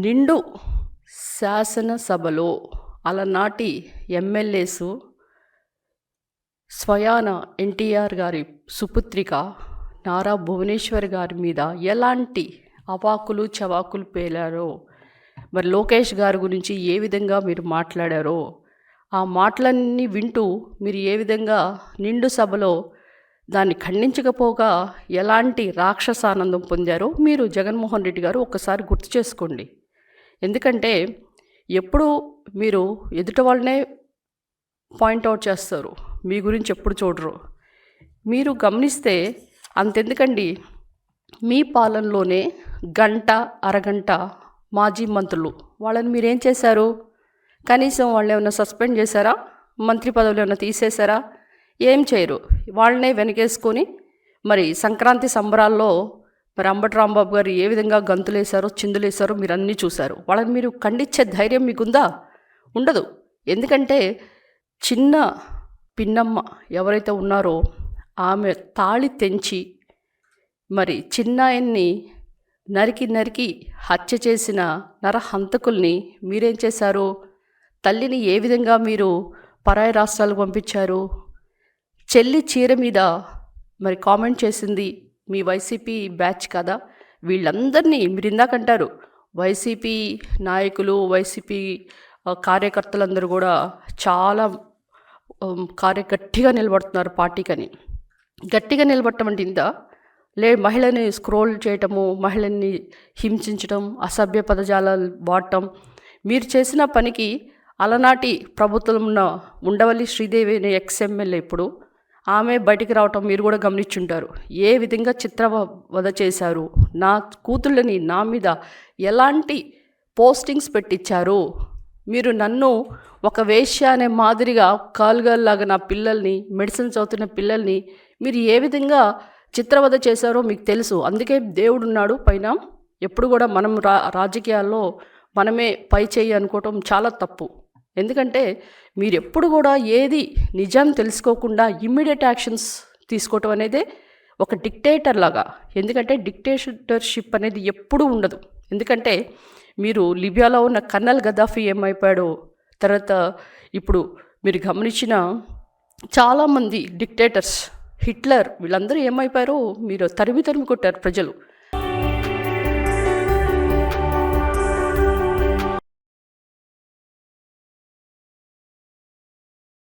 నిండు శాసనసభలో అలనాటి ఎమ్మెల్యేసు స్వయాన ఎన్టీఆర్ గారి సుపుత్రిక నారా భువనేశ్వర్ గారి మీద ఎలాంటి అవాకులు చవాకులు పేలారో, మరి లోకేష్ గారి గురించి ఏ విధంగా మీరు మాట్లాడారో, ఆ మాటలన్నీ వింటూ మీరు ఏ విధంగా నిండు సభలో దాన్ని ఖండించకపోగా ఎలాంటి రాక్షసానందం పొందారో మీరు జగన్మోహన్ రెడ్డి గారు ఒక్కసారి గుర్తు చేసుకోండి. ఎందుకంటే ఎప్పుడు మీరు ఎదుటి వాళ్ళనే పాయింట్అవుట్ చేస్తారు, మీ గురించి ఎప్పుడు చూడరు. మీరు గమనిస్తే అంతెందుకండి, మీ పాలనలోనే గంట అరగంట మాజీ మంత్రులు వాళ్ళని మీరేం చేశారు? కనీసం వాళ్ళు ఏమైనా సస్పెండ్ చేశారా? మంత్రి పదవులు ఏమైనా తీసేశారా? ఏం చేయరు. వాళ్ళనే వెనకేసుకొని మరి సంక్రాంతి సంబరాల్లో మరి అంబటి రాంబాబు గారు ఏ విధంగా గంతులేశారో చిందులేశారో మీరు అన్నీ చూశారు. వాళ్ళని మీరు ఖండించే ధైర్యం మీకుందా? ఉండదు. ఎందుకంటే చిన్న పిన్నమ్మ ఎవరైతే ఉన్నారో ఆమె తాళి తెంచి మరి చిన్నాయన్ని నరికి హత్య చేసిన నరహంతకుల్ని మీరేం చేశారు? తల్లిని ఏ విధంగా మీరు పరాయి రాష్ట్రాలకు పంపించారు? చెల్లి చీర మీద మరి కామెంట్ చేసింది మీ వైసీపీ బ్యాచ్ కదా. వీళ్ళందరినీ మీరు ఇందాకంటారు వైసీపీ నాయకులు, వైసీపీ కార్యకర్తలందరూ కూడా చాలా గట్టిగా నిలబడుతున్నారు పార్టీకని. గట్టిగా నిలబడటం అంటే ఇంత మహిళని స్క్రోల్ చేయటము, మహిళని హింసించడం, అసభ్య పదజాలాలు వాడటం, మీరు చేసిన పనికి అలనాటి ప్రభుత్వంలో ఉండవల్లి శ్రీదేవి అనే ఎక్స్ఎమ్మెల్యే ఇప్పుడు ఆమె బయటికి రావటం మీరు కూడా గమనించుంటారు. ఏ విధంగా చిత్రవద చేశారు, నా కూతుళ్ళని నా మీద ఎలాంటి పోస్టింగ్స్ పెట్టించారు. మీరు నన్ను ఒక వేశ్య అనే మాదిరిగా కాలుగాల్లాగా నా పిల్లల్ని, మెడిసిన్ చదువుతున్న పిల్లల్ని మీరు ఏ విధంగా చిత్రవద చేశారో మీకు తెలుసు. అందుకే దేవుడున్నాడు పైన. ఎప్పుడు కూడా మనం రాజకీయాల్లో మనమే పై చేయి అనుకోవటం చాలా తప్పు. ఎందుకంటే మీరు ఎప్పుడు కూడా ఏది నిజం తెలుసుకోకుండా ఇమ్మీడియట్ యాక్షన్స్ తీసుకోవటం అనేది ఒక డిక్టేటర్ లాగా. ఎందుకంటే డిక్టేటర్షిప్ అనేది ఎప్పుడూ ఉండదు. ఎందుకంటే మీరు లిబియాలో ఉన్న కర్నల్ గద్దాఫీ ఏమైపోయాడో, తర్వాత ఇప్పుడు మీరు గమనించిన చాలామంది డిక్టేటర్స్, హిట్లర్, వీళ్ళందరూ ఏమైపోయారో మీరు తరిమి కొట్టారు ప్రజలు.